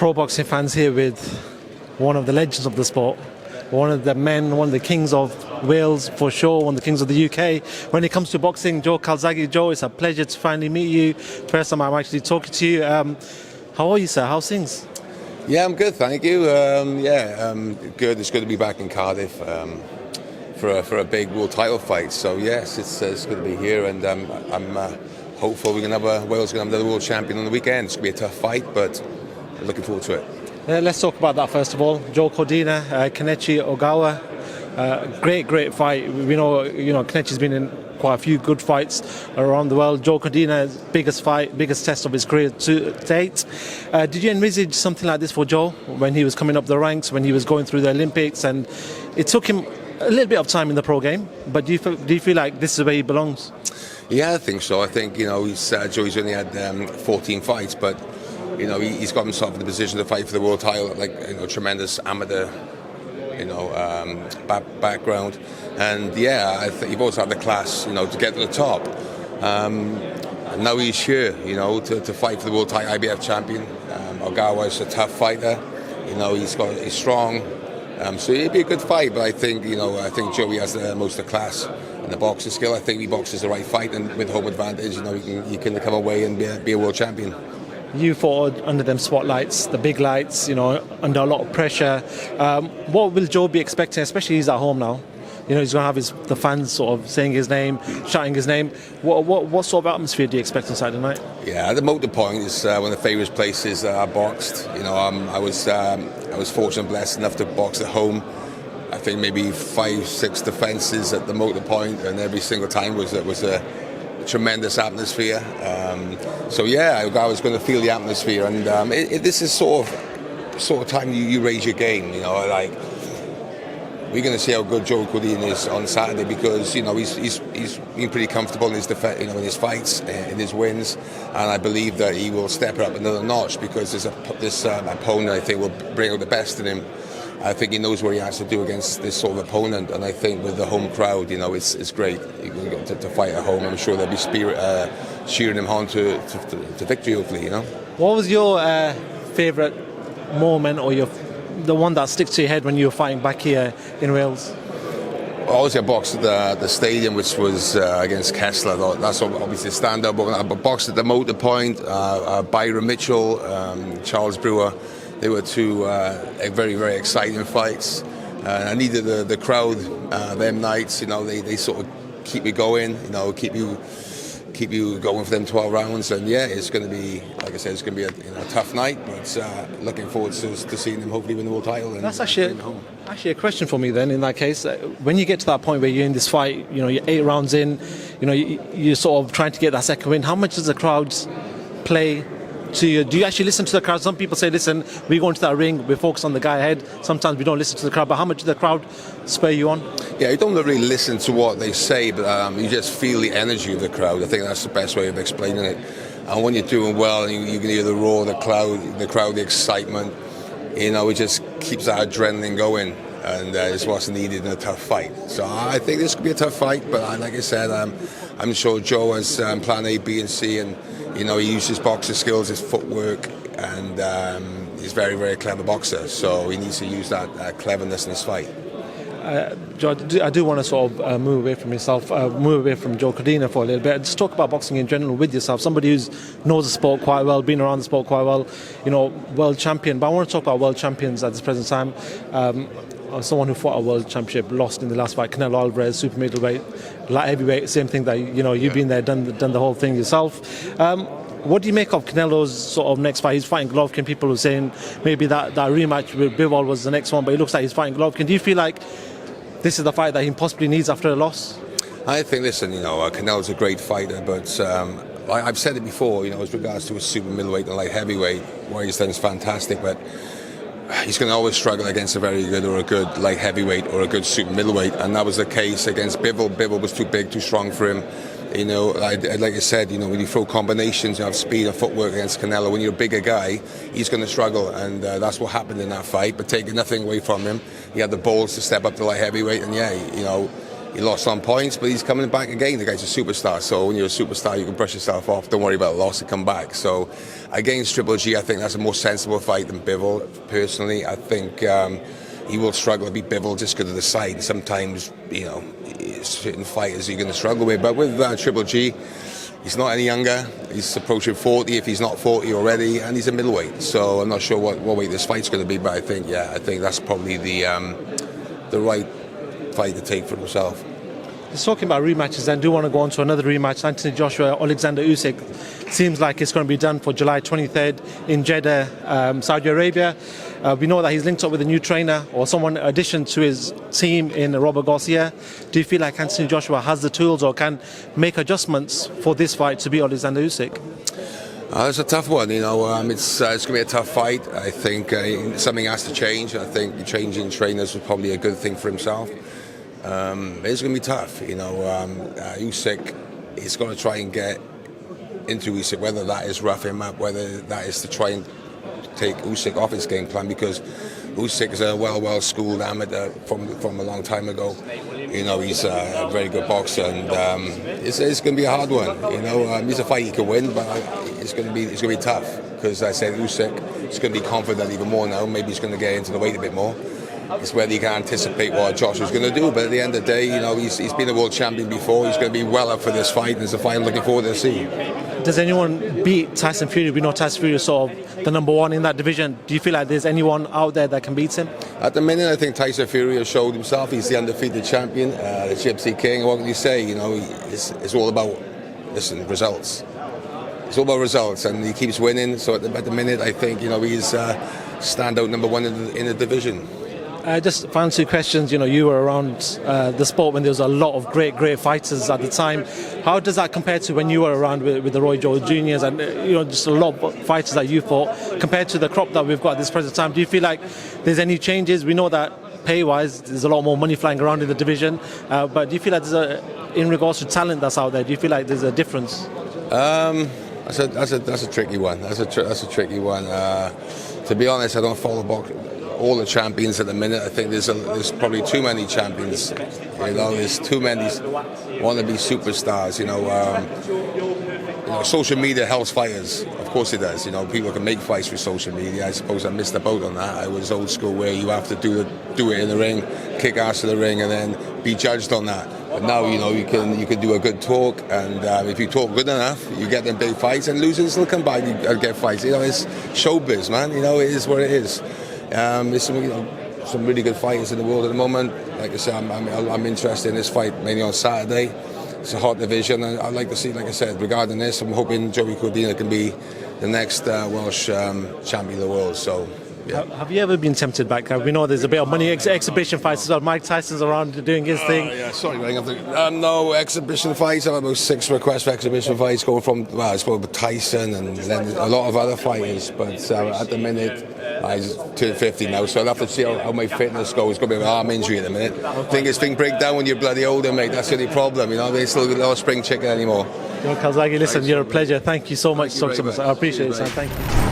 pro boxing fans here with one of the legends of the sport, one of the men, one of the kings of Wales for sure, one of the kings of the UK. When it comes to boxing, Joe Calzaghe. Joe, it's a pleasure to finally meet you. First time I'm actually talking to you. How are you, sir? How's things? Yeah, I'm good, thank you. Good. It's good to be back in Cardiff for a big world title fight. So yes, it's good to be here, and I'm hopeful Wales going to have another world champion on the weekend. It's going to be a tough fight, but I'm looking forward to it. Let's talk about that first of all. Joe Cordina, Kenichi Ogawa. Great fight. We know, Kenichi's been in quite a few good fights around the world. Joe Cordina's biggest test of his career to date. Did you envisage something like this for Joe when he was coming up the ranks, when he was going through the Olympics? And it took him a little bit of time in the pro game, but do you feel like this is where he belongs? Yeah, I think so. I think Joey's only had 14 fights, but he's got himself in the position to fight for the world title. Tremendous amateur background, and I think you've also had the class to get to the top, and now he's here to fight for the world title, IBF champion. Ogawa is a tough fighter, he's strong, so it'd be a good fight, but I think Joey has the most of the class and the boxing skill. I think he boxes the right fight, and with home advantage he can come away and be a world champion. You fought under them spotlights, the big lights, under a lot of pressure. What will Joe be expecting, especially he's at home now? He's going to have the fans sort of saying his name, shouting his name. What sort of atmosphere do you expect on Saturday night? Yeah, the Motor Point is one of the favourite places I boxed. I was fortunate and blessed enough to box at home. I think maybe 5-6 defences at the Motor Point, and every single time was a tremendous atmosphere. I was going to feel the atmosphere, and this is sort of time you raise your game. We're going to see how good Joe Cordina is on Saturday, because he's been pretty comfortable in his in his fights, in his wins, and I believe that he will step it up another notch, because this opponent, I think, will bring out the best in him. I think he knows what he has to do against this sort of opponent, and I think with the home crowd, it's great to fight at home. I'm sure there'll be cheering him on to victory, hopefully. What was your favourite moment, or the one that sticks to your head when you were fighting back here in Wales? Obviously, I boxed at the stadium, which was against Kessler. That's obviously a stand-up. I boxed at the Motor Point, Byron Mitchell, Charles Brewer. They were two very, very exciting fights. I needed the crowd them nights. They sort of keep you going. Keep you going for them 12 rounds. And it's going to be, like I said, it's going to be a tough night. But looking forward to seeing them hopefully win the world title. And that's actually a question for me then. In that case, when you get to that point where you're in this fight, you're 8 rounds in, you're sort of trying to get that second win. How much does the crowd play to you? Do you actually listen to the crowd? Some people say, listen, we go into that ring, we focus on the guy ahead. Sometimes we don't listen to the crowd, but how much does the crowd spur you on? Yeah, you don't really listen to what they say, but you just feel the energy of the crowd. I think that's the best way of explaining it. And when you're doing well, and you can hear the roar, the crowd, the excitement, it just keeps that adrenaline going, and it's what's needed in a tough fight. So I think this could be a tough fight, but like I said, I'm sure Joe has plan A, B and C, and he uses boxing skills, his footwork, and he's very, very clever boxer. So he needs to use that cleverness in his fight. Joe, I do want to sort of move away from yourself, move away from Joe Cordina for a little bit. Just talk about boxing in general with yourself. Somebody who knows the sport quite well, been around the sport quite well, world champion. But I want to talk about world champions at this present time. Someone who fought a world championship, lost in the last fight, Canelo Alvarez, super middleweight, light heavyweight, same thing that you've been there, done the whole thing yourself. What do you make of Canelo's sort of next fight? He's fighting Golvkin. People are saying maybe that rematch with Bivol was the next one, but it looks like he's fighting Golvkin. Do you feel like this is the fight that he possibly needs after a loss? I think, Canelo's a great fighter, but I've said it before, as regards to a super middleweight and light heavyweight, what he's done is fantastic, but he's going to always struggle against a very good or a good light heavyweight or a good super middleweight, and that was the case against Bivol. Bivol was too big, too strong for him. Like I said, when you throw combinations, you have speed and footwork against Canelo. When you're a bigger guy, he's going to struggle, and that's what happened in that fight. But taking nothing away from him, he had the balls to step up to light heavyweight, and He lost on points, but he's coming back again. The guy's a superstar. So when you're a superstar, you can brush yourself off. Don't worry about the loss and come back. So against Triple G, I think that's a more sensible fight than Bivol. Personally, I think he will struggle to beat Bivol just because of the size. Sometimes, you know, certain fighters you're going to struggle with. But with Triple G, he's not any younger. He's approaching 40 if he's not 40 already, and he's a middleweight. So I'm not sure what weight this fight's going to be, but I think that's probably the right fight to take for himself. Just talking about rematches, then, do want to go on to another rematch. Anthony Joshua, Oleksandr Usyk. Seems like it's going to be done for July 23rd in Jeddah, Saudi Arabia. We know that he's linked up with a new trainer or someone in addition to his team in Robert Garcia. Do you feel like Anthony Joshua has the tools or can make adjustments for this fight to beat Oleksandr Usyk? It's a tough one, you know. It's going to be a tough fight. I think something has to change. I think changing trainers was probably a good thing for himself. It's going to be tough, you know. Usyk is going to try and get into Usyk, whether that is rough him up, whether that is to try and take Usyk off his game plan, because Usyk is a well-schooled amateur from a long time ago. You know, he's a very good boxer, and it's going to be a hard one. You know, it's a fight he can win, but it's going to be tough, because I said Usyk is going to be confident even more now. Maybe he's going to get into the weight a bit more. It's whether you can anticipate what Joshua's going to do, but at the end of the day, you know, he's been a world champion before. He's going to be well up for this fight, and it's a fight I'm looking forward to see. Does anyone beat Tyson Fury? We know Tyson Fury is sort of the number one in that division. Do you feel like there's anyone out there that can beat him? At the minute, I think Tyson Fury has showed himself. He's the undefeated champion, the Gypsy King. What can you say? You know, it's all about, results. It's all about results, and he keeps winning. So at the minute, I think, you know, he's standout number one in the division. Just final two questions. You know, you were around the sport when there was a lot of great fighters at the time. How does that compare to when you were around with the Roy Jones Juniors and you know, just a lot of fighters that you fought compared to the crop that we've got at this present time? Do you feel like there's any changes? We know that pay-wise, there's a lot more money flying around in the division, but do you feel like in regards to talent that's out there, do you feel like there's a difference? That's a tricky one. That's a tricky one. To be honest, I don't follow all the champions at the minute. I think there's probably too many champions. You know, there's too many wannabe superstars. You know, social media helps fighters. Of course it does. You know, people can make fights through social media. I suppose I missed the boat on that. I was old school, where you have to do it in the ring, kick ass to the ring, and then be judged on that. But now, you know, you can do a good talk, and if you talk good enough, you get them big fights, and losers will come back and get fights. You know, it's showbiz, man. You know, it is what it is. There's some really good fighters in the world at the moment. Like I said, I'm interested in this fight mainly on Saturday. It's a hot division, and I'd like to see, like I said, regarding this, I'm hoping Joe Cordina can be the next Welsh champion of the world. So, yeah. Have you ever been tempted back? We know there's a bit of money, exhibition fights as well. Mike Tyson's around doing his thing. Yeah, sorry, no exhibition fights. I've had about 6 requests for exhibition fights, going from, well, I suppose Tyson and then a lot of other fighters. But at the minute, I turned 50 now, so I'll have to see how my fitness goes. It's going to be an arm injury at the minute. Things break down when you're bloody older, mate. That's the only problem, you know. They still not spring chicken anymore. Calzaghe, listen, you're a pleasure. Thank you so much. I appreciate it, son. Thank you.